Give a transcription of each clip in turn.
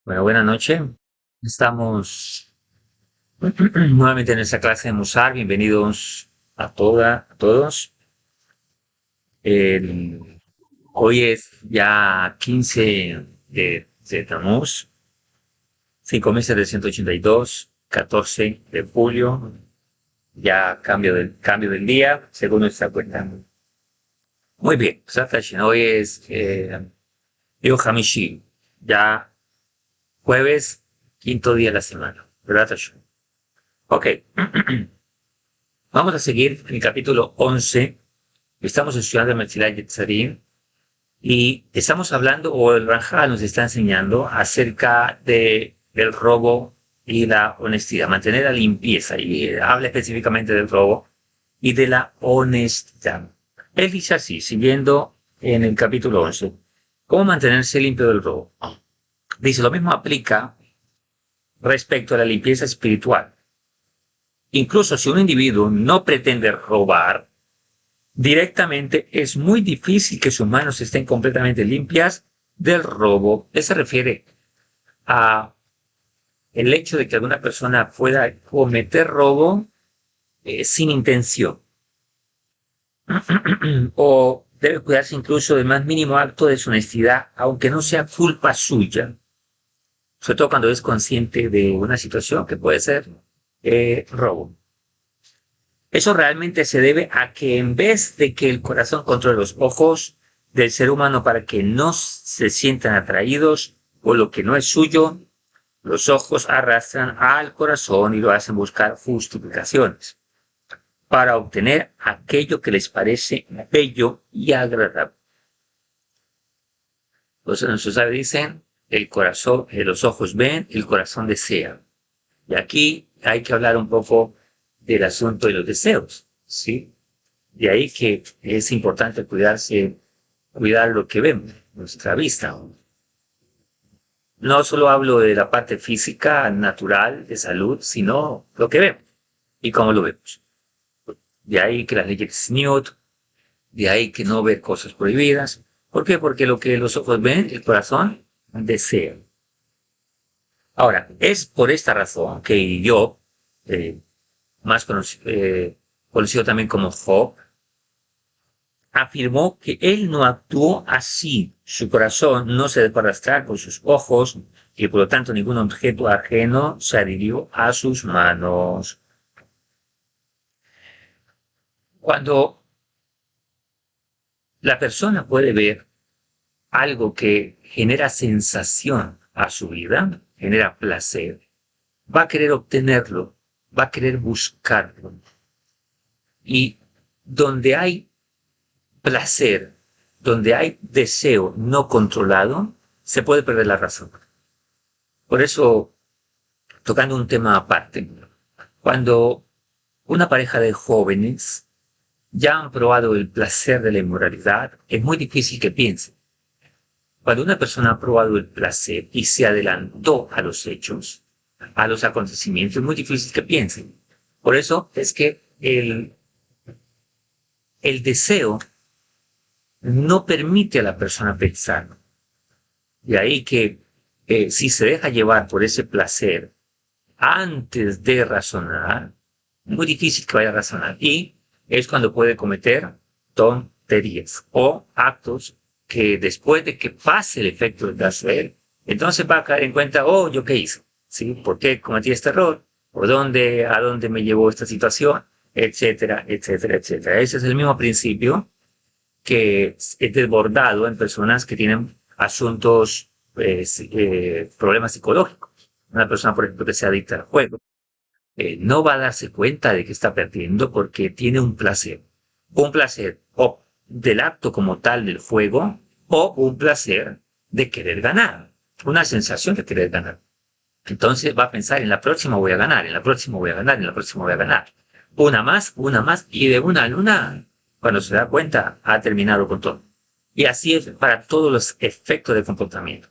Bueno, buenas noches. Estamos nuevamente en esta clase de Musar. Bienvenidos a todos. El- Hoy es ya 15 de Tamuz, 5 meses de 182, 14 de julio, ya cambio del día, según nuestra cuenta. Muy bien, Satashin, hoy es Yom Hamishi, ya jueves, quinto día de la semana, ¿verdad, Tashin? Ok. Vamos a seguir en el capítulo 11. Estamos estudiando el Mesilat Yetzarim y estamos hablando, o el Ranja nos está enseñando acerca del robo y la honestidad, mantener la limpieza. Y habla específicamente del robo y de la honestidad. Él dice así, siguiendo en el capítulo 11, ¿cómo mantenerse limpio del robo? Dice, lo mismo aplica respecto a la limpieza espiritual. Incluso si un individuo no pretende robar, directamente es muy difícil que sus manos estén completamente limpias del robo. Él se refiere a el hecho de que alguna persona pueda cometer robo sin intención o debe cuidarse incluso del más mínimo acto de deshonestidad, aunque no sea culpa suya, sobre todo cuando es consciente de una situación que puede ser robo. Eso realmente se debe a que en vez de que el corazón controle los ojos del ser humano para que no se sientan atraídos por lo que no es suyo, los ojos arrastran al corazón y lo hacen buscar justificaciones para obtener aquello que les parece bello y agradable. Los sabios dicen, el corazón, los ojos ven, el corazón desea. Y aquí hay que hablar un poco del asunto de los deseos, ¿sí? De ahí que es importante cuidar lo que vemos, nuestra vista. No solo hablo de la parte física, natural, de salud, sino lo que vemos y cómo lo vemos. De ahí que las leyes de Sniut, de ahí que no ver cosas prohibidas. ¿Por qué? Porque lo que los ojos ven, el corazón desea. Ahora, es por esta razón que yo, eh, conocido también como Job, afirmó que él no actuó así. Su corazón no se dejó arrastrar por sus ojos y por lo tanto ningún objeto ajeno se adhirió a sus manos. Cuando la persona puede ver algo que genera sensación a su vida, genera placer, va a querer obtenerlo, va a querer buscarlo. Y donde hay placer, donde hay deseo no controlado, se puede perder la razón. Por eso, tocando un tema aparte, cuando una pareja de jóvenes ya han probado el placer de la inmoralidad, es muy difícil que piensen. Cuando una persona ha probado el placer y se adelantó a los hechos, a los acontecimientos, es muy difícil que piensen. Por eso es que el deseo no permite a la persona pensar. De ahí que si se deja llevar por ese placer antes de razonar, muy difícil que vaya a razonar. Y es cuando puede cometer tonterías o actos que después de que pase el efecto del placer, entonces va a caer en cuenta, oh, ¿yo qué hice? ¿Sí? ¿Por qué cometí este error? ¿A dónde me llevó esta situación? Etcétera, etcétera, etcétera. Ese es el mismo principio que es desbordado en personas que tienen asuntos, problemas psicológicos. Una persona, por ejemplo, que sea adicta al juego, no va a darse cuenta de que está perdiendo porque tiene un placer o del acto como tal del juego o un placer de querer ganar, una sensación de querer ganar. Entonces va a pensar, en la próxima voy a ganar, en la próxima voy a ganar, en la próxima voy a ganar. Una más, y de una en una, cuando se da cuenta, ha terminado con todo. Y así es para todos los efectos de comportamiento.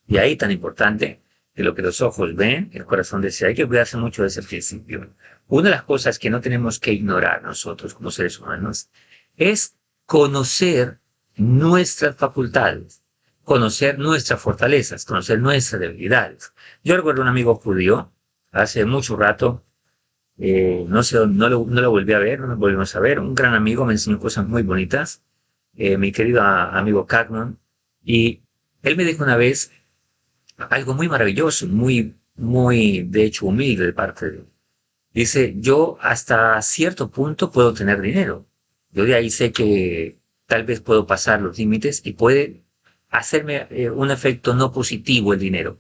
Y ahí tan importante que lo que los ojos ven, el corazón desea. Hay que cuidarse mucho de ese principio. Una de las cosas que no tenemos que ignorar nosotros como seres humanos es conocer nuestras facultades, conocer nuestras fortalezas, conocer nuestras debilidades. Yo recuerdo un amigo judío, hace mucho rato, no sé, no lo volví a ver, no nos volvimos a ver, un gran amigo, me enseñó cosas muy bonitas, mi querido amigo Cagnon, y él me dijo una vez algo muy maravilloso, muy, de hecho, humilde de parte de él. Dice, yo hasta cierto punto puedo tener dinero. Yo de ahí sé que tal vez puedo pasar los límites y puede hacerme un efecto no positivo el dinero.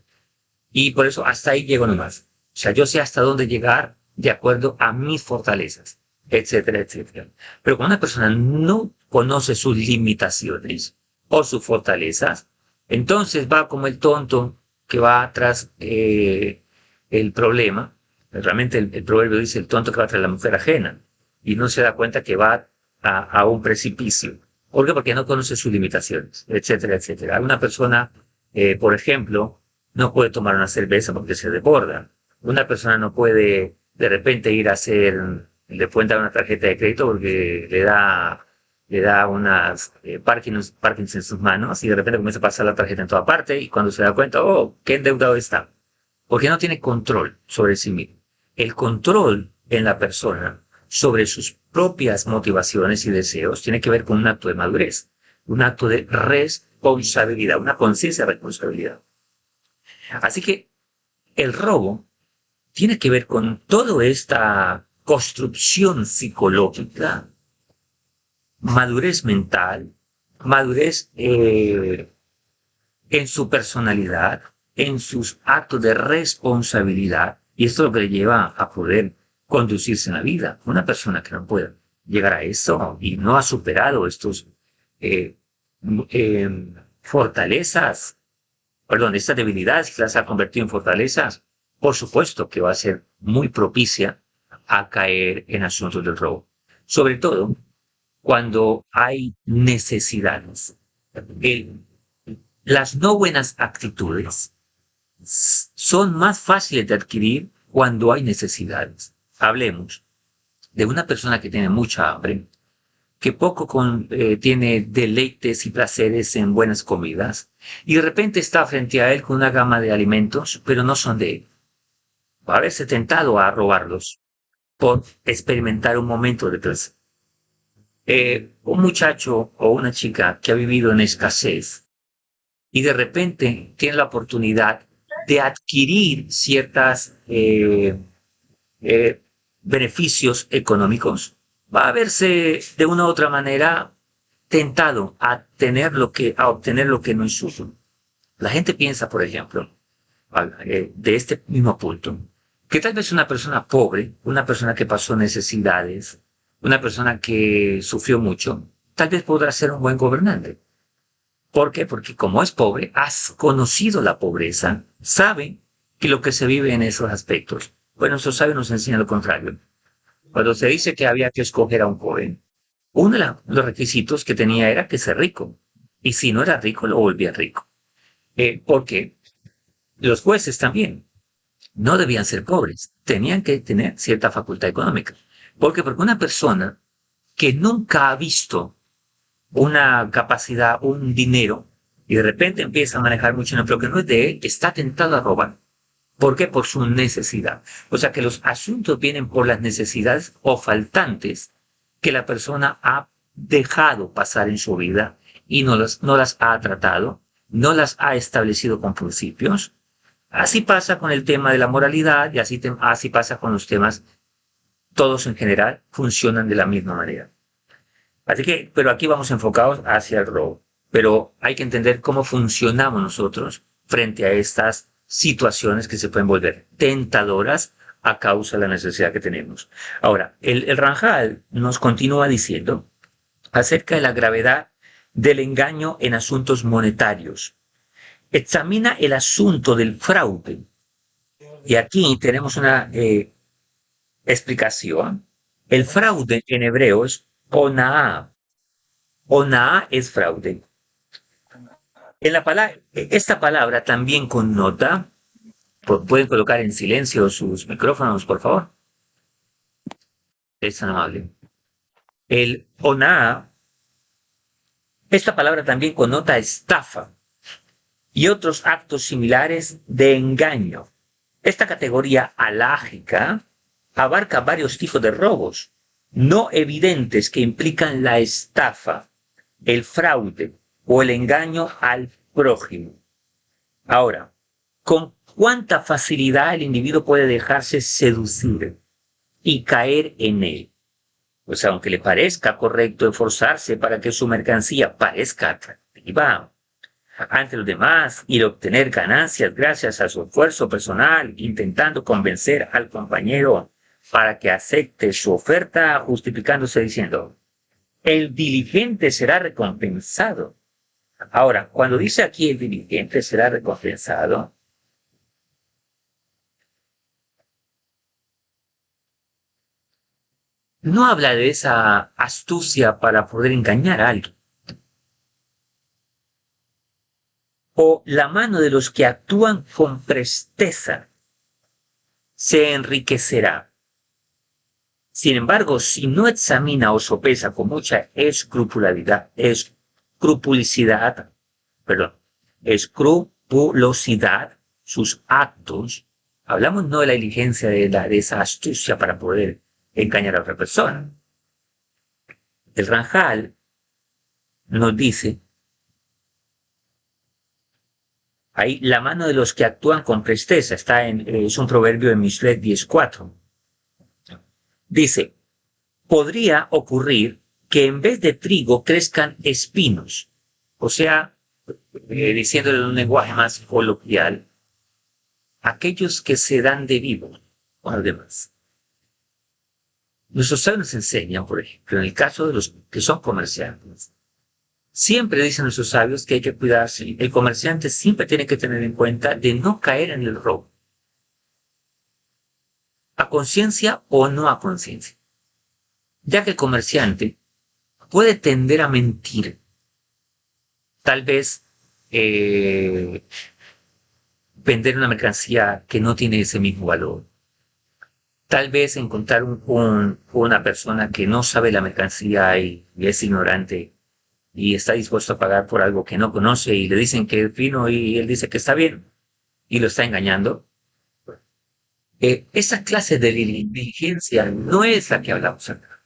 Y por eso hasta ahí llego nomás. O sea, yo sé hasta dónde llegar de acuerdo a mis fortalezas, etcétera, etcétera. Pero cuando una persona no conoce sus limitaciones o sus fortalezas, entonces va como el tonto que va tras el problema. Realmente el proverbio dice el tonto que va tras la mujer ajena y no se da cuenta que va a un precipicio. ¿Por qué? Porque no conoce sus limitaciones, etcétera, etcétera. Una persona, por ejemplo, no puede tomar una cerveza porque se desborda. Una persona no puede de repente ir a hacer, le pueden dar una tarjeta de crédito porque le da unas Parkinson en sus manos y de repente comienza a pasar la tarjeta en toda parte y cuando se da cuenta, oh, qué endeudado está. Porque no tiene control sobre sí mismo. El control en la persona sobre sus propias motivaciones y deseos tiene que ver con un acto de madurez, un acto de responsabilidad, una conciencia de responsabilidad. Así que el robo tiene que ver con toda esta construcción psicológica, madurez mental, madurez en su personalidad, en sus actos de responsabilidad, y esto es lo que le lleva a poder conducirse en la vida. Una persona que no puede llegar a eso y no ha superado estos eh, fortalezas, perdón, estas debilidades que las ha convertido en fortalezas, por supuesto que va a ser muy propicia a caer en asuntos del robo. Sobre todo cuando hay necesidades. El, las no buenas actitudes son más fáciles de adquirir cuando hay necesidades. Hablemos de una persona que tiene mucha hambre, que tiene deleites y placeres en buenas comidas, y de repente está frente a él con una gama de alimentos, pero no son de él. Va a haberse tentado a robarlos por experimentar un momento de placer. Un muchacho o una chica que ha vivido en escasez y de repente tiene la oportunidad de adquirir ciertas eh, beneficios económicos, va a verse de una u otra manera tentado a obtener lo que no es suyo. La gente piensa, por ejemplo, de este mismo punto, que tal vez una persona pobre, una persona que pasó necesidades, una persona que sufrió mucho, tal vez podrá ser un buen gobernante. ¿Por qué? Porque como es pobre, has conocido la pobreza, sabe que lo que se vive en esos aspectos. Bueno, eso sabe nos enseña lo contrario. Cuando se dice que había que escoger a un joven, uno de los requisitos que tenía era que ser rico. Y si no era rico, lo volvía rico. Porque los jueces también no debían ser pobres, tenían que tener cierta facultad económica. ¿Por qué? Porque una persona que nunca ha visto una capacidad, un dinero, y de repente empieza a manejar mucho dinero, pero que no es de él, está tentado a robar. ¿Por qué? Por su necesidad. O sea que los asuntos vienen por las necesidades o faltantes que la persona ha dejado pasar en su vida y no las ha tratado, no las ha establecido con principios. Así pasa con el tema de la moralidad y así pasa con los temas, todos en general funcionan de la misma manera. Así que, pero aquí vamos enfocados hacia el robo. Pero hay que entender cómo funcionamos nosotros frente a estas situaciones que se pueden volver tentadoras a causa de la necesidad que tenemos. Ahora, el Ranjal nos continúa diciendo acerca de la gravedad del engaño en asuntos monetarios. Examina el asunto del fraude. Y aquí tenemos una explicación. El fraude en hebreo es onaa. Onaa es fraude. Esta palabra también connota, pueden colocar en silencio sus micrófonos, por favor. Es tan amable. El onaa, esta palabra también connota estafa. y otros actos similares de engaño. Esta categoría alágica abarca varios tipos de robos no evidentes que implican la estafa, el fraude o el engaño al prójimo. Ahora, ¿con cuánta facilidad el individuo puede dejarse seducir y caer en él? Pues aunque le parezca correcto esforzarse para que su mercancía parezca atractiva ante los demás y obtener ganancias gracias a su esfuerzo personal, intentando convencer al compañero para que acepte su oferta, justificándose diciendo, el diligente será recompensado. Ahora, cuando dice aquí el diligente será recompensado, no habla de esa astucia para poder engañar a alguien. O la mano de los que actúan con presteza se enriquecerá. Sin embargo, si no examina o sopesa con mucha escrupulosidad sus actos, hablamos no de la diligencia de esa astucia para poder engañar a otra persona. El Ranjal nos dice, ahí la mano de los que actúan con presteza, es un proverbio de Mishlei 10:4. Dice, podría ocurrir que en vez de trigo crezcan espinos, o sea, diciéndolo en un lenguaje más coloquial, aquellos que se dan de vivo con los demás. Nuestros sabios nos enseñan, por ejemplo, en el caso de los que son comerciantes, siempre dicen nuestros sabios que hay que cuidarse. El comerciante siempre tiene que tener en cuenta de no caer en el robo, a conciencia o no a conciencia, ya que el comerciante puede tender a mentir, tal vez vender una mercancía que no tiene ese mismo valor, tal vez encontrar una persona que no sabe la mercancía y es ignorante y está dispuesto a pagar por algo que no conoce y le dicen que es fino y él dice que está bien y lo está engañando. Esa clase de diligencia no es la que hablamos acá.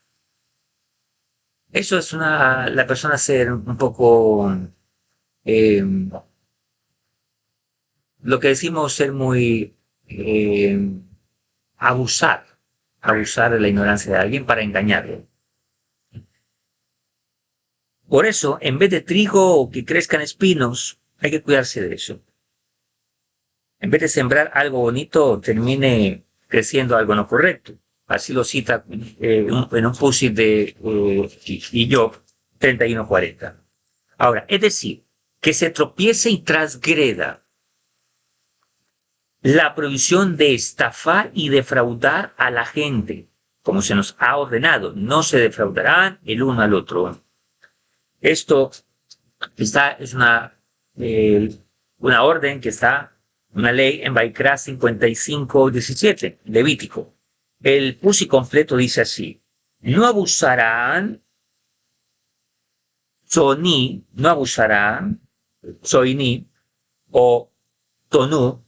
Eso es la persona ser un poco, eh, lo que decimos ser muy, abusar, abusar de la ignorancia de alguien para engañarlo. Por eso, en vez de trigo o que crezcan espinos, hay que cuidarse de eso. En vez de sembrar algo bonito, termine creciendo algo no correcto. Así lo cita en un post de Job 31:40. Ahora, es decir, que se tropiece y transgreda la prohibición de estafar y defraudar a la gente, como se nos ha ordenado. No se defraudarán el uno al otro. Esto es una orden que está, una ley en Baikra 55:17, Levítico. El pusi completo dice así, no abusarán, no abusarán, soini o tonu,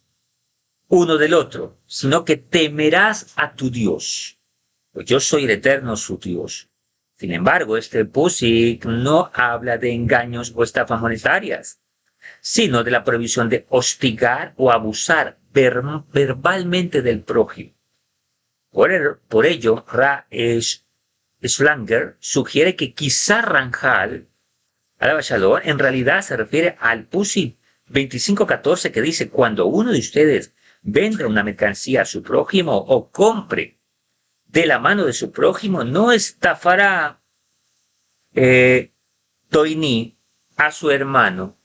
uno del otro, sino que temerás a tu Dios, pues yo soy el eterno su Dios. Sin embargo, este pusi no habla de engaños o estafas monetarias, sino de la prohibición de hostigar o abusar verbalmente del prójimo. Por ello, Schlanger sugiere que quizá Ranjal, alaba Shalom, en realidad se refiere al Pusi 25:14 que dice, cuando uno de ustedes venda una mercancía a su prójimo o compre de la mano de su prójimo, no estafará Toini a su hermano.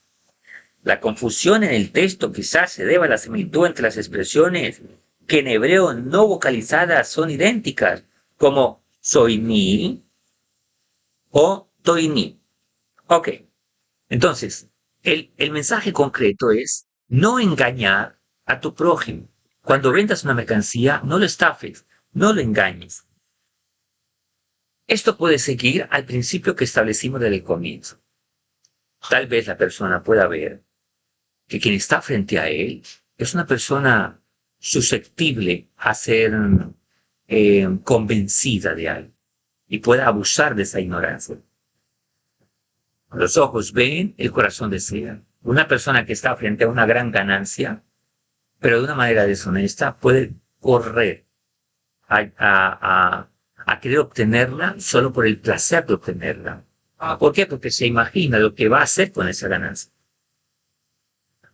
La confusión en el texto quizás se deba a la similitud entre las expresiones que en hebreo no vocalizadas son idénticas, como soini o toini. Ok, entonces, el mensaje concreto es no engañar a tu prójimo. Cuando vendas una mercancía, no lo estafes, no lo engañes. Esto puede seguir al principio que establecimos desde el comienzo. Tal vez la persona pueda ver que quien está frente a él es una persona susceptible a ser convencida de algo y pueda abusar de esa ignorancia. Los ojos ven, el corazón desea. Una persona que está frente a una gran ganancia, pero de una manera deshonesta, puede correr a querer obtenerla solo por el placer de obtenerla. ¿Por qué? Porque se imagina lo que va a hacer con esa ganancia.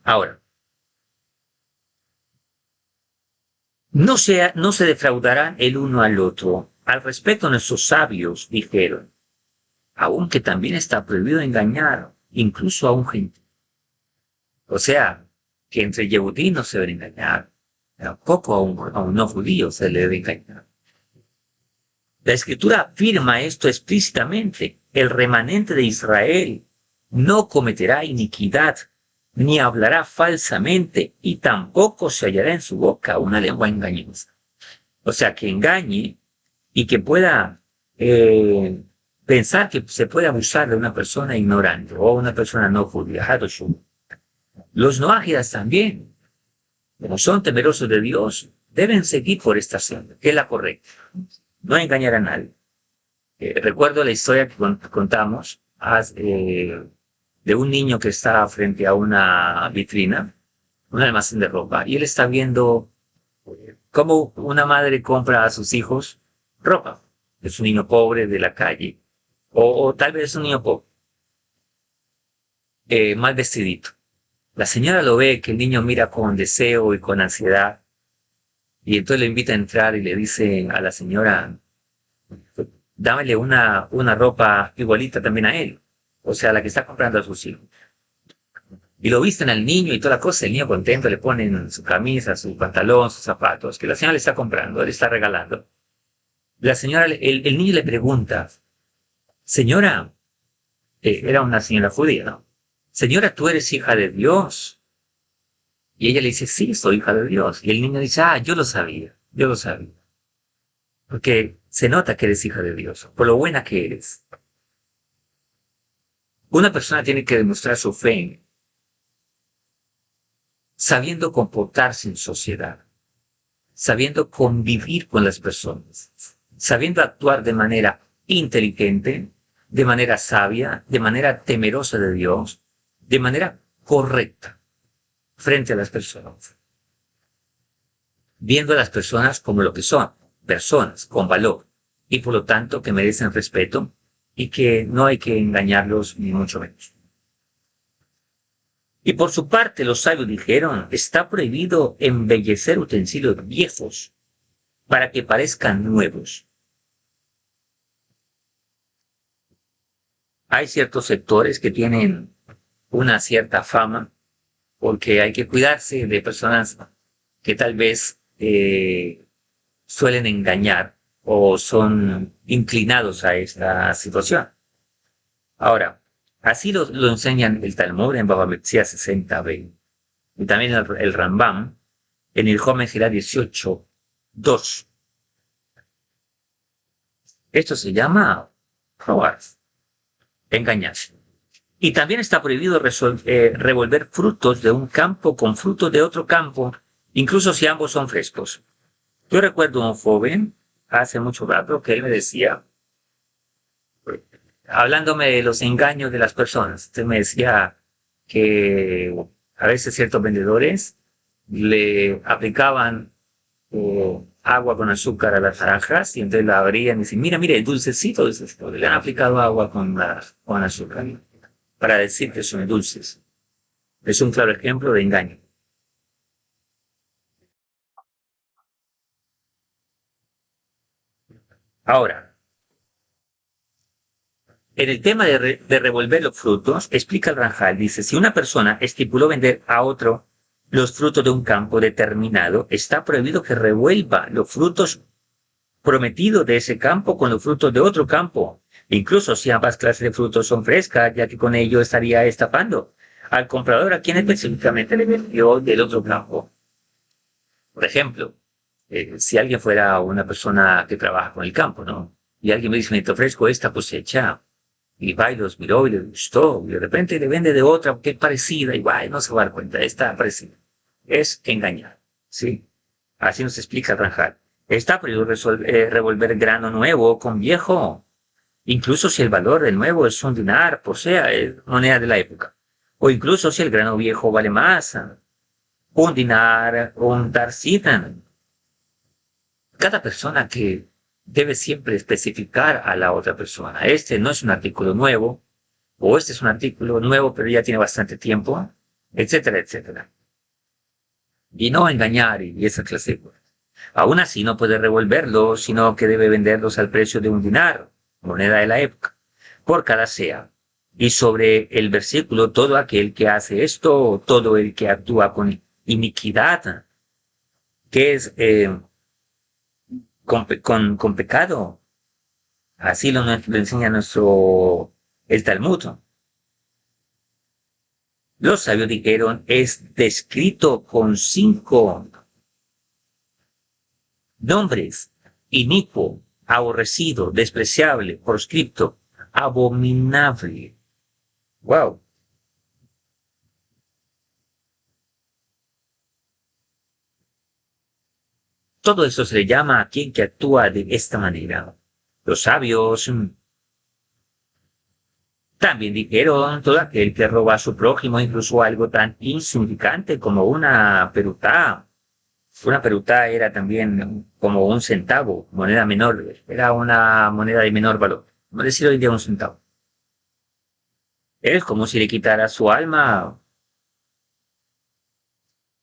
Ahora, no se defraudarán el uno al otro. Al respecto, nuestros sabios dijeron, aunque también está prohibido engañar, incluso a un gentil. O sea, que entre Yehudí no se debe engañar, tampoco a un no judío se le debe engañar. La Escritura afirma esto explícitamente. El remanente de Israel no cometerá iniquidad, ni hablará falsamente, y tampoco se hallará en su boca una lengua engañosa. O sea, que engañe y que pueda pensar que se puede abusar de una persona ignorante o una persona no judía. Los noágidas también, como son temerosos de Dios, deben seguir por esta senda, que es la correcta. No engañar a nadie. Recuerdo la historia que contamos de un niño que está frente a una vitrina, un almacén de ropa, y él está viendo cómo una madre compra a sus hijos ropa. Es un niño pobre de la calle, o tal vez un niño pobre, mal vestidito. La señora lo ve, que el niño mira con deseo y con ansiedad, y entonces le invita a entrar y le dice a la señora, dámele una ropa igualita también a él, o sea, la que está comprando a sus hijos. Y lo visten al niño y toda la cosa, el niño contento, le ponen su camisa, su pantalón, sus zapatos, que la señora le está comprando, le está regalando. La señora, el niño le pregunta, señora, era una señora judía, ¿no? Señora, ¿tú eres hija de Dios? Y ella le dice, sí, soy hija de Dios. Y el niño dice, yo lo sabía, yo lo sabía. Porque se nota que eres hija de Dios, por lo buena que eres. Una persona tiene que demostrar su fe sabiendo comportarse en sociedad, sabiendo convivir con las personas, sabiendo actuar de manera inteligente, de manera sabia, de manera temerosa de Dios, de manera correcta frente a las personas, viendo a las personas como lo que son, personas con valor, y por lo tanto que merecen respeto y que no hay que engañarlos ni mucho menos. Y por su parte los sabios dijeron, está prohibido embellecer utensilios viejos para que parezcan nuevos. Hay ciertos sectores que tienen una cierta fama porque hay que cuidarse de personas que tal vez suelen engañar o son inclinados a esta situación. Ahora, así lo enseñan el Talmud en Baba Metzia 60b y también el Rambam en el Jomen Girá 18:2. Esto se llama robar, engañar. Y también está prohibido revolver frutos de un campo con frutos de otro campo, incluso si ambos son frescos. Yo recuerdo a un joven hace mucho rato que él me decía, hablándome de los engaños de las personas, usted me decía que a veces ciertos vendedores le aplicaban agua con azúcar a las naranjas y entonces la abrían y decían, mira, el dulcecito, le han aplicado agua con azúcar para decir que son dulces. Es un claro ejemplo de engaño. Ahora, en el tema de revolver los frutos, explica el Ranjal, dice, si una persona estipuló vender a otro los frutos de un campo determinado, está prohibido que revuelva los frutos prometidos de ese campo con los frutos de otro campo, incluso si ambas clases de frutos son frescas, ya que con ello estaría estafando al comprador a quien específicamente le vendió del otro campo. Por ejemplo, si alguien fuera una persona que trabaja con el campo, ¿no? Y alguien me dice, me te ofrezco esta cosecha y va y los miró y le gustó, y de repente le vende de otra que es parecida, y va, y no se va a dar cuenta, está parecida. Es engañar, ¿sí? Así nos explica Ranjal. Está prohibido revolver grano nuevo con viejo, incluso si el valor del nuevo es un dinar, por sea, moneda de la época. O incluso si el grano viejo vale más, un dinar, un darcitan. Cada persona que debe siempre especificar a la otra persona. Este no es un artículo nuevo, o este es un artículo nuevo, pero ya tiene bastante tiempo, etcétera, etcétera. Y no engañar y esa clase de cosas. Aún así no puede revolverlos, sino que debe venderlos al precio de un dinar, moneda de la época, por cada sea. Y sobre el versículo, todo aquel que hace esto, todo el que actúa con iniquidad, que es con pecado. Así lo enseña el Talmud. Los sabios dijeron, es descrito con 5 nombres: inicuo, aborrecido, despreciable, proscripto, abominable. Wow. Todo eso se le llama a quien que actúa de esta manera. Los sabios también dijeron, todo aquel que roba a su prójimo, incluso algo tan insignificante como una perutá. Una peruta era también como un centavo, moneda menor, era una moneda de menor valor. No decir hoy día un centavo. Es como si le quitara su alma.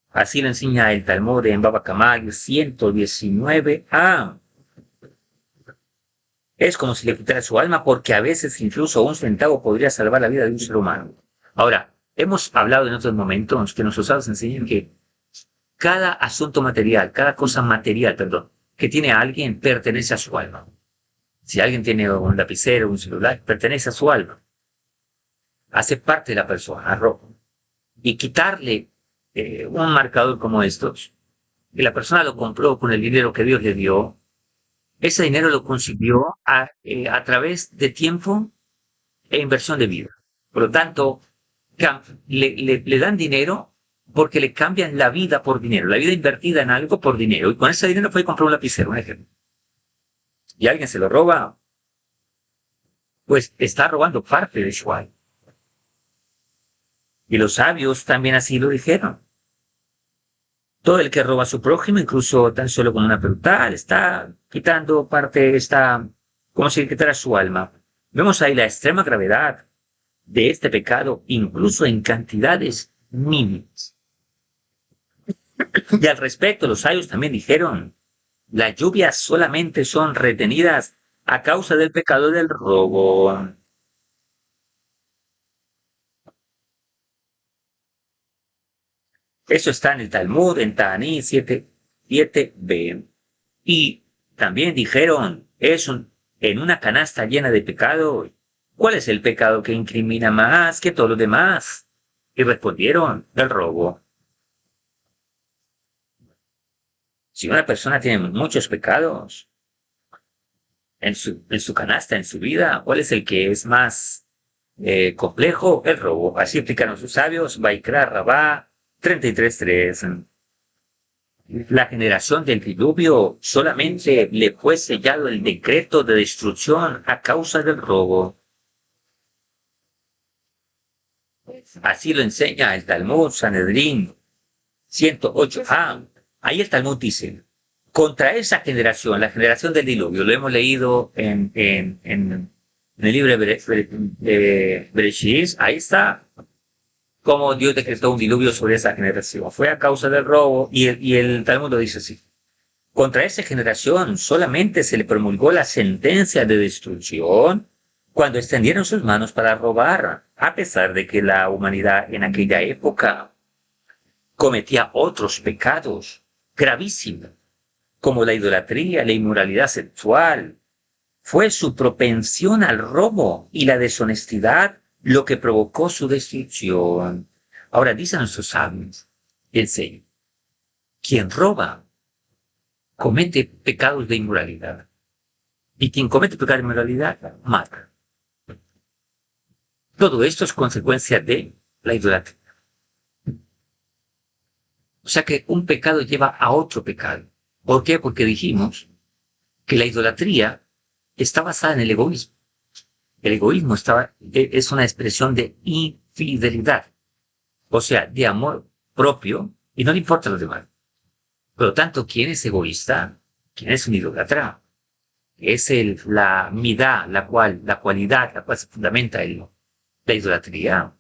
Así lo enseña el Talmud en Baba Kamai 119a. Es como si le quitara su alma, porque a veces incluso un centavo podría salvar la vida de un ser humano. Ahora, hemos hablado en otros momentos que nuestros sabios enseñan que cada asunto material, cada cosa material, perdón, que tiene a alguien pertenece a su alma. Si alguien tiene un lapicero, un celular, pertenece a su alma, hace parte de la persona, rojo. Y quitarle un marcador como estos, y la persona lo compró con el dinero que Dios le dio, ese dinero lo consiguió a través de tiempo e inversión de vida. Por lo tanto, le dan dinero porque le cambian la vida por dinero, la vida invertida en algo por dinero. Y con ese dinero fue a comprar un lapicero, un ejemplo. Y alguien se lo roba, pues está robando parte de su alma. Y los sabios también así lo dijeron. Todo el que roba a su prójimo, incluso tan solo con una pregunta, está quitando parte, está como si quitara su alma. Vemos ahí la extrema gravedad de este pecado, incluso en cantidades mínimas. Y al respecto, los sabios también dijeron, las lluvias solamente son retenidas a causa del pecado del robo. Eso está en el Talmud, en Ta'aní 7b. Y también dijeron, en una canasta llena de pecado, ¿cuál es el pecado que incrimina más que todo lo demás? Y respondieron, el robo. Si una persona tiene muchos pecados en su canasta, en su vida, ¿cuál es el que es más complejo? El robo. Así explicaron sus sabios, Vaikra Rabá 33.3. La generación del diluvio solamente le fue sellado el decreto de destrucción a causa del robo. Así lo enseña el Talmud Sanedrín 108a. Ahí el Talmud dice, contra esa generación, la generación del diluvio, lo hemos leído en el libro de Bereshit, ahí está cómo Dios decretó un diluvio sobre esa generación. Fue a causa del robo y el Talmud lo dice así. Contra esa generación solamente se le promulgó la sentencia de destrucción cuando extendieron sus manos para robar, a pesar de que la humanidad en aquella época cometía otros pecados gravísimos, como la idolatría, la inmoralidad sexual. Fue su propensión al robo y la deshonestidad lo que provocó su destrucción. Ahora dicen nuestros sabios, enseñan, quien roba comete pecados de inmoralidad. Y quien comete pecados de inmoralidad, mata. Todo esto es consecuencia de la idolatría. O sea que un pecado lleva a otro pecado. ¿Por qué? Porque dijimos que la idolatría está basada en el egoísmo. El egoísmo es una expresión de infidelidad, o sea, de amor propio, y no le importa a los demás. Por lo tanto, ¿quién es egoísta? ¿Quién es un idólatra? Es la midá, la cualidad, la cual se fundamenta en la idolatría.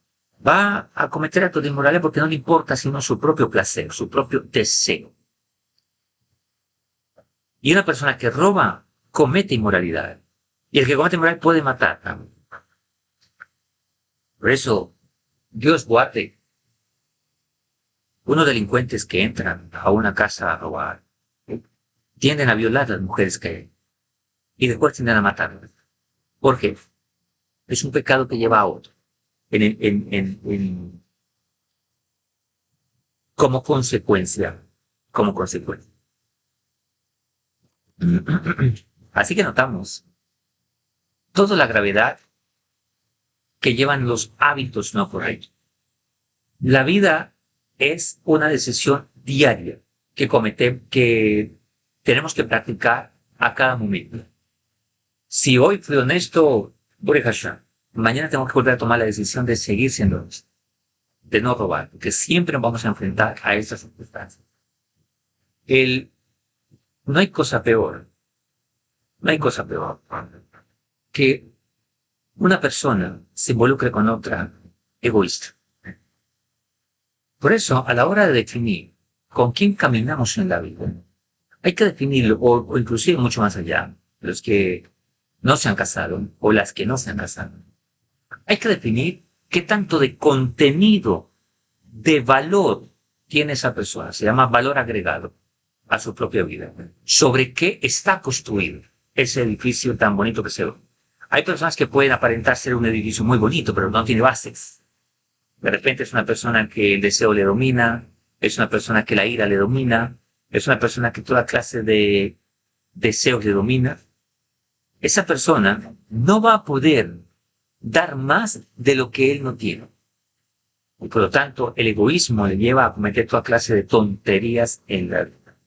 Va a cometer actos de inmoralidad porque no le importa sino su propio placer, su propio deseo. Y una persona que roba comete inmoralidad. Y el que comete inmoralidad puede matar. Por eso, Dios guarde unos delincuentes que entran a una casa a robar, tienden a violar a las mujeres que hay y después tienden a matarlas. ¿Por qué? Es un pecado que lleva a otro. Como consecuencia. Como consecuencia. Así que notamos toda la gravedad que llevan los hábitos no correctos. La vida es una decisión diaria que tenemos que practicar a cada momento. Si hoy fui honesto, mañana tengo que volver a tomar la decisión de seguir siendo honesto, de no robar, porque siempre nos vamos a enfrentar a estas circunstancias. No hay cosa peor, no hay cosa peor que una persona se involucre con otra egoísta. Por eso, a la hora de definir con quién caminamos en la vida, hay que definirlo, o inclusive mucho más allá, los que no se han casado o las que no se han casado. Hay que definir qué tanto de contenido, de valor tiene esa persona. Se llama valor agregado a su propia vida. Sobre qué está construido ese edificio tan bonito que se ve. Hay personas que pueden aparentar ser un edificio muy bonito, pero no tiene bases. De repente es una persona que el deseo le domina, es una persona que la ira le domina, es una persona que toda clase de deseos le domina. Esa persona no va a poder dar más de lo que él no tiene. Y por lo tanto, el egoísmo le lleva a cometer toda clase de tonterías en la vida.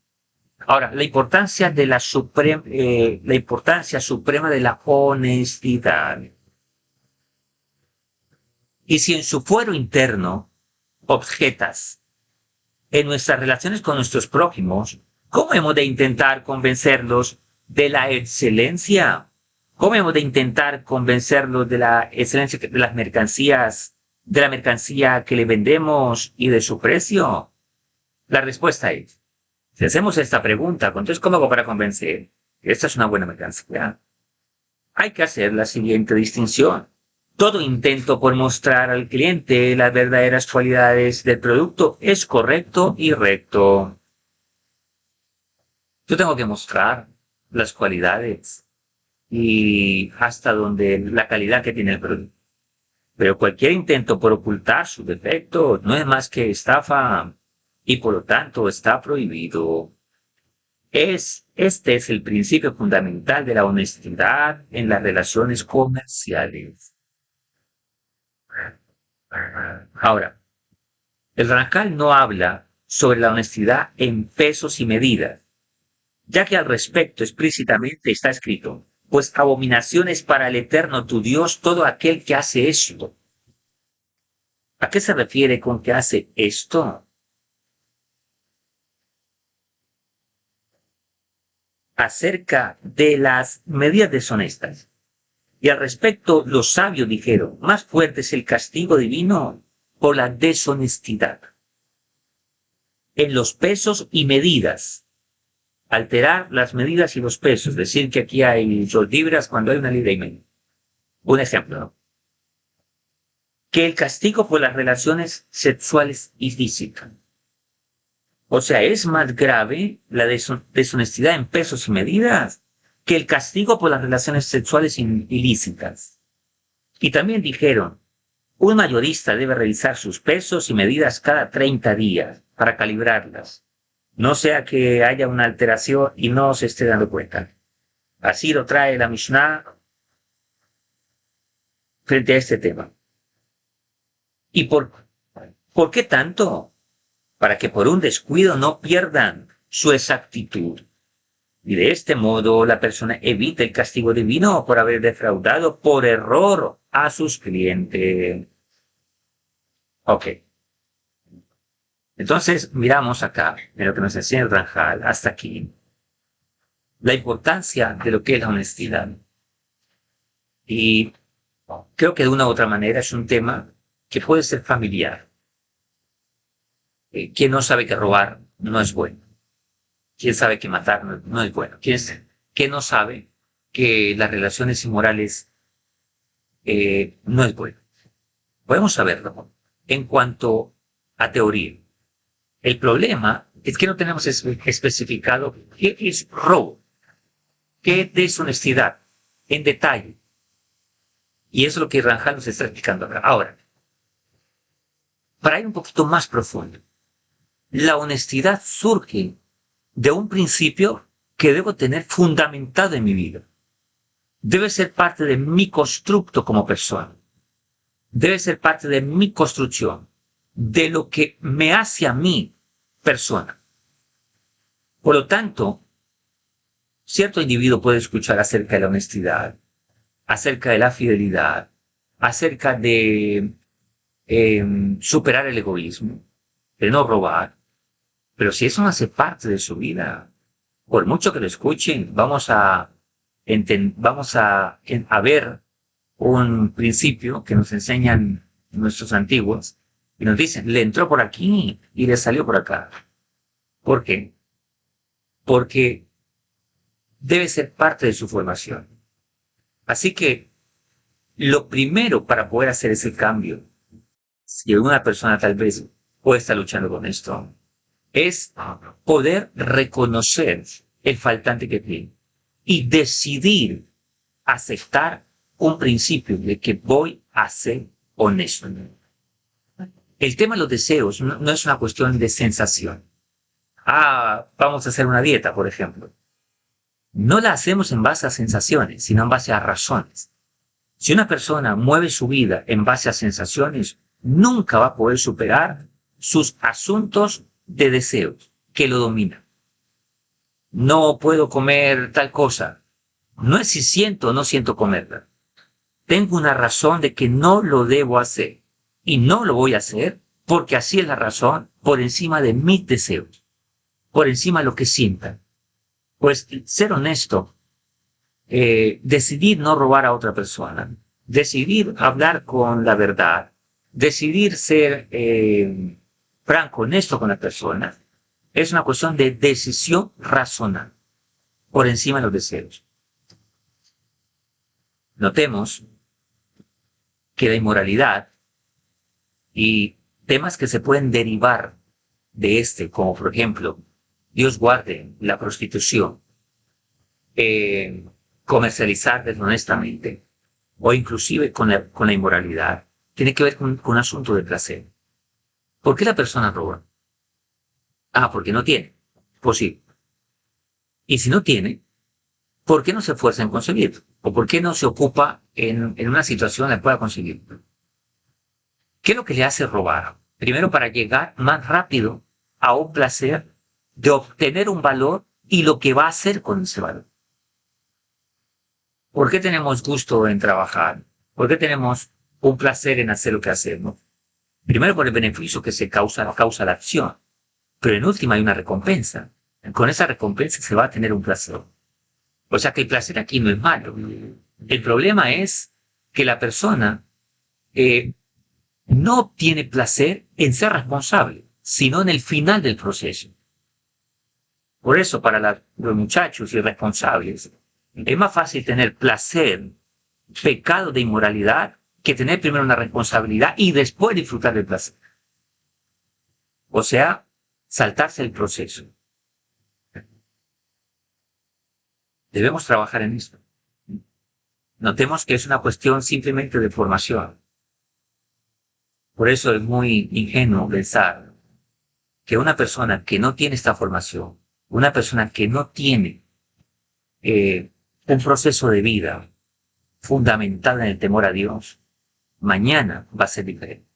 Ahora, la importancia suprema de la honestidad. Y si en su fuero interno objetas en nuestras relaciones con nuestros prójimos, ¿cómo hemos de intentar convencerlos de la excelencia? ¿Cómo hemos de intentar convencerlos de la excelencia de las mercancías, de la mercancía que le vendemos y de su precio? La respuesta es, si hacemos esta pregunta, entonces, ¿cómo hago para convencer que esta es una buena mercancía? Hay que hacer la siguiente distinción. Todo intento por mostrar al cliente las verdaderas cualidades del producto es correcto y recto. Yo tengo que mostrar las cualidades y hasta donde la calidad que tiene el producto. Pero cualquier intento por ocultar su defecto no es más que estafa y por lo tanto está prohibido. Este es el principio fundamental de la honestidad en las relaciones comerciales. Ahora, el Racal no habla sobre la honestidad en pesos y medidas, ya que al respecto explícitamente está escrito, pues abominación es para el Eterno tu Dios todo aquel que hace esto. ¿A qué se refiere con que hace esto? Acerca de las medidas deshonestas. Y al respecto, los sabios dijeron, más fuerte es el castigo divino por la deshonestidad. En los pesos y medidas. Alterar las medidas y los pesos. Decir que aquí hay 2 libras cuando hay 1,5 libras. Un ejemplo, ¿no? Que el castigo por las relaciones sexuales y físicas. O sea, es más grave la deshonestidad en pesos y medidas que el castigo por las relaciones sexuales ilícitas. Y también dijeron, un mayorista debe revisar sus pesos y medidas cada 30 días para calibrarlas. No sea que haya una alteración y no se esté dando cuenta. Así lo trae la Mishnah frente a este tema. ¿Y por qué tanto? Para que por un descuido no pierdan su exactitud. Y de este modo la persona evita el castigo divino por haber defraudado por error a sus clientes. Ok. Entonces miramos acá, en lo que nos enseña el Ranjal, hasta aquí, la importancia de lo que es la honestidad. Y creo que de una u otra manera es un tema que puede ser familiar. Quien no sabe que robar no es bueno. Quien sabe que matar no es bueno. Quien no sabe que las relaciones inmorales no es bueno. Podemos saberlo en cuanto a teoría. El problema es que no tenemos especificado qué es robo, qué es deshonestidad en detalle. Y eso es lo que Ranjal nos está explicando acá. Ahora, para ir un poquito más profundo, la honestidad surge de un principio que debo tener fundamentado en mi vida. Debe ser parte de mi constructo como persona. Debe ser parte de mi construcción, de lo que me hace a mí persona. Por lo tanto, cierto individuo puede escuchar acerca de la honestidad, acerca de la fidelidad, acerca de superar el egoísmo, de no robar. Pero si eso no hace parte de su vida, por mucho que lo escuchen, vamos a ver un principio que nos enseñan nuestros antiguos y nos dicen, le entró por aquí y le salió por acá. ¿Por qué? Porque debe ser parte de su formación. Así que lo primero para poder hacer ese cambio, si una persona tal vez puede estar luchando con esto, es poder reconocer el faltante que tiene y decidir aceptar un principio de que voy a ser honesto. El tema de los deseos no es una cuestión de sensación. Vamos a hacer una dieta, por ejemplo. No la hacemos en base a sensaciones, sino en base a razones. Si una persona mueve su vida en base a sensaciones, nunca va a poder superar sus asuntos de deseos que lo dominan. No puedo comer tal cosa. No es si siento o no siento comerla. Tengo una razón de que no lo debo hacer. Y no lo voy a hacer porque así es la razón por encima de mis deseos, por encima de lo que sientan. Pues ser honesto, decidir no robar a otra persona, decidir hablar con la verdad, decidir ser franco, honesto con la persona, es una cuestión de decisión razonable por encima de los deseos. Notemos que la inmoralidad y temas que se pueden derivar de como por ejemplo, Dios guarde la prostitución, comercializar deshonestamente, o inclusive con la inmoralidad, tiene que ver con un asunto de placer. ¿Por qué la persona roba? Porque no tiene. Pues sí. Y si no tiene, ¿por qué no se esfuerza en conseguirlo? ¿O por qué no se ocupa en una situación en la que pueda conseguirlo? ¿Qué es lo que le hace robar? Primero, para llegar más rápido a un placer de obtener un valor y lo que va a hacer con ese valor. ¿Por qué tenemos gusto en trabajar? ¿Por qué tenemos un placer en hacer lo que hacemos? Primero, por el beneficio que se causa la acción. Pero en última hay una recompensa. Con esa recompensa se va a tener un placer. O sea que el placer aquí no es malo. El problema es que la persona no obtiene placer en ser responsable, sino en el final del proceso. Por eso, para los muchachos irresponsables, es más fácil tener placer, pecado de inmoralidad, que tener primero una responsabilidad y después disfrutar del placer. O sea, saltarse el proceso. Debemos trabajar en esto. Notemos que es una cuestión simplemente de formación. Por eso es muy ingenuo pensar que una persona que no tiene esta formación, una persona que no tiene un proceso de vida fundamentado en el temor a Dios, mañana va a ser diferente.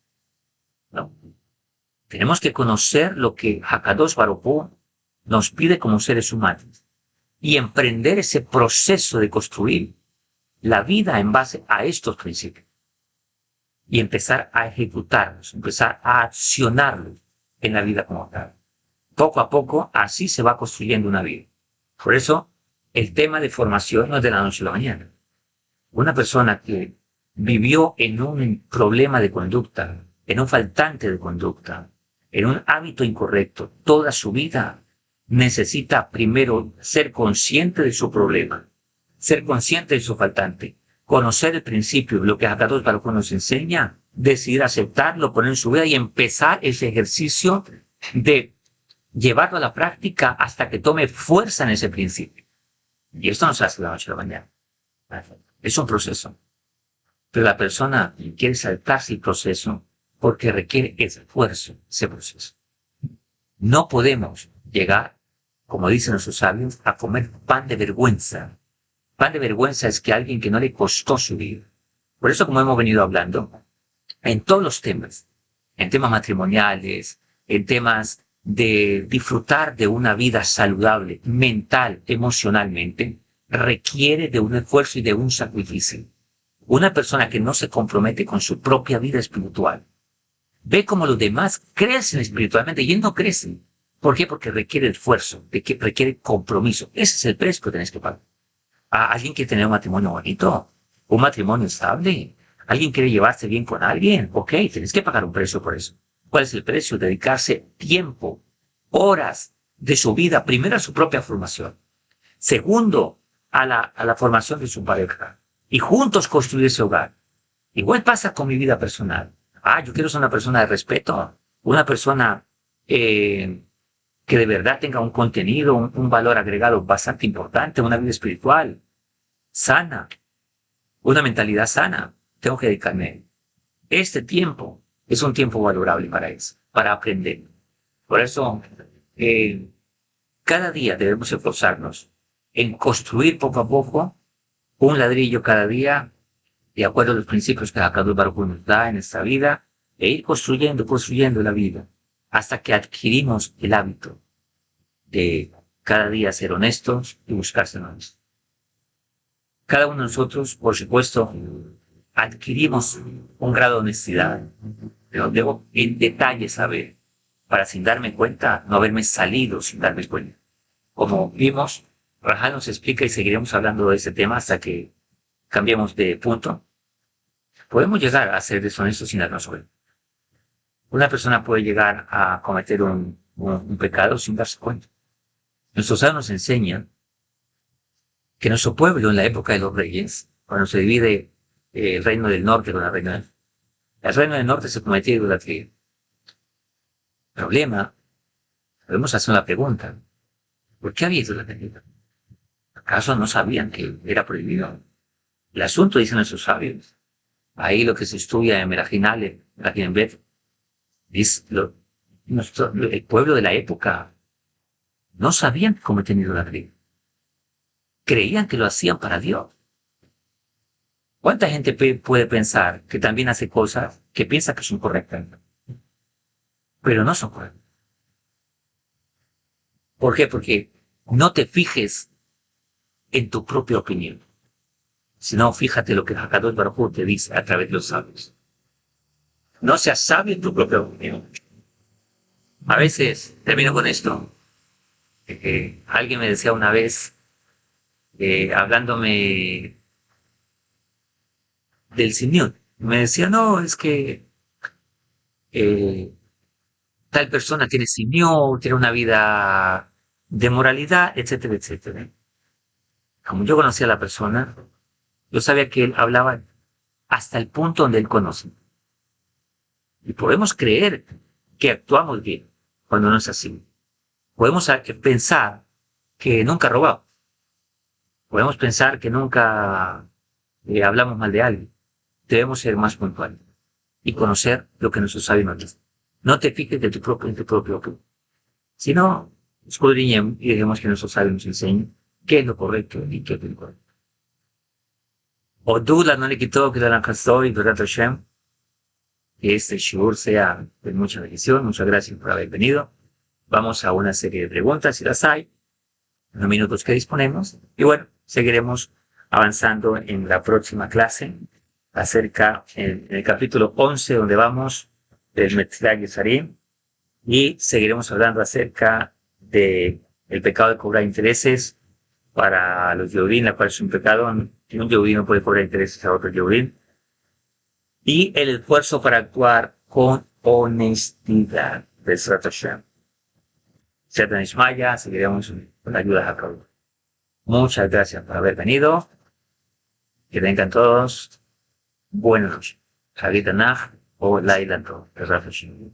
No. Tenemos que conocer lo que Hakadosh Baruj Hu nos pide como seres humanos y emprender ese proceso de construir la vida en base a estos principios y empezar a ejecutarlos, empezar a accionarlos en la vida como tal. Poco a poco, así se va construyendo una vida. Por eso, el tema de formación no es de la noche a la mañana. Una persona que vivió en un problema de conducta, en un faltante de conducta, en un hábito incorrecto toda su vida, necesita primero ser consciente de su problema, ser consciente de su faltante, conocer el principio, lo que Hakadosh Baruj Hu nos enseña, decidir aceptarlo, poner en su vida y empezar ese ejercicio de llevarlo a la práctica hasta que tome fuerza en ese principio. Y esto no se hace de la noche a la mañana. Es un proceso. Pero la persona quiere saltarse el proceso porque requiere esfuerzo, ese proceso. No podemos llegar, como dicen nuestros sabios, a comer pan de vergüenza. Pan de vergüenza es que alguien que no le costó su vida. Por eso, como hemos venido hablando, en todos los temas, en temas matrimoniales, en temas de disfrutar de una vida saludable, mental, emocionalmente, requiere de un esfuerzo y de un sacrificio. Una persona que no se compromete con su propia vida espiritual, ve como los demás crecen espiritualmente y él no crece. ¿Por qué? Porque requiere esfuerzo, requiere compromiso. Ese es el precio que tenés que pagar. ¿Alguien quiere tener un matrimonio bonito? ¿Un matrimonio estable? ¿Alguien quiere llevarse bien con alguien? Ok, tenés que pagar un precio por eso. ¿Cuál es el precio? Dedicarse tiempo, horas de su vida, primero a su propia formación, segundo a la formación de su pareja y juntos construir ese hogar. Igual pasa con mi vida personal. Yo quiero ser una persona de respeto, una persona que de verdad tenga un contenido, un valor agregado bastante importante, una vida espiritual sana, una mentalidad sana. Tengo que dedicarme. Este tiempo es un tiempo valorable para eso, para aprender. Por eso, cada día debemos esforzarnos en construir poco a poco un ladrillo cada día, de acuerdo a los principios que Hakadosh Baruj Hu nos da en esta vida, e ir construyendo la vida, hasta que adquirimos el hábito de cada día ser honestos y buscarse honestos. Cada uno de nosotros, por supuesto, adquirimos un grado de honestidad, pero debo en detalle saber, para sin darme cuenta, no haberme salido sin darme cuenta. Como vimos, Rahal nos explica y seguiremos hablando de ese tema hasta que cambiemos de punto. Podemos llegar a ser deshonestos sin darnos cuenta. Una persona puede llegar a cometer un pecado sin darse cuenta. Nuestros sabios nos enseñan que nuestro pueblo en la época de los reyes, cuando se divide el reino del norte con el reino del sur, el reino del norte se cometía idolatría. Problema, podemos hacer una pregunta. ¿Por qué había idolatría? ¿Acaso no sabían que era prohibido? El asunto, dicen nuestros sabios, ahí lo que se estudia en Merajinale, Merajinbet, dice el pueblo de la época no sabían que cometían idolatría. Creían que lo hacían para Dios. ¿Cuánta gente puede pensar que también hace cosas que piensa que son correctas, pero no son correctas? ¿Por qué? Porque no te fijes en tu propia opinión, sino fíjate lo que Hakadosh Baruj Hu te dice a través de los sabios. No seas sabio en tu propia opinión. A veces, termino con esto, alguien me decía una vez, hablándome del Señor, me decía, no, es que tal persona tiene Señor, tiene una vida de moralidad, etcétera, etcétera. Como yo conocía a la persona, yo sabía que él hablaba hasta el punto donde él conoce. Y podemos creer que actuamos bien cuando no es así. Podemos pensar que nunca robamos. Podemos pensar que nunca hablamos mal de alguien. Debemos ser más puntuales y conocer lo que nuestros sabios nos dicen. No te fijes en tu propio opinión, sino escudriñemos y dejemos que nuestros sabios nos enseñen qué es lo correcto y qué es lo incorrecto. O duda no le quitó que la Hashem, que este shiur sea de mucha bendición. Muchas gracias por haber venido. Vamos a una serie de preguntas, si las hay, en los minutos que disponemos. Y bueno, seguiremos avanzando en la próxima clase acerca, en el capítulo 11, donde vamos del Metzlag Yesarim, y seguiremos hablando acerca de el pecado de cobrar intereses para los Yehudim, la cual es un pecado, y un Yehudim no puede cobrar intereses a otro Yehudim, y el esfuerzo para actuar con honestidad. Besrat Hashem. Satan Ismaya, seguiremos con la ayuda de Jacob. Muchas gracias por haber venido. Que tengan todos buenas noches. Hagitanach o Laila Tov. Besrat Hashem.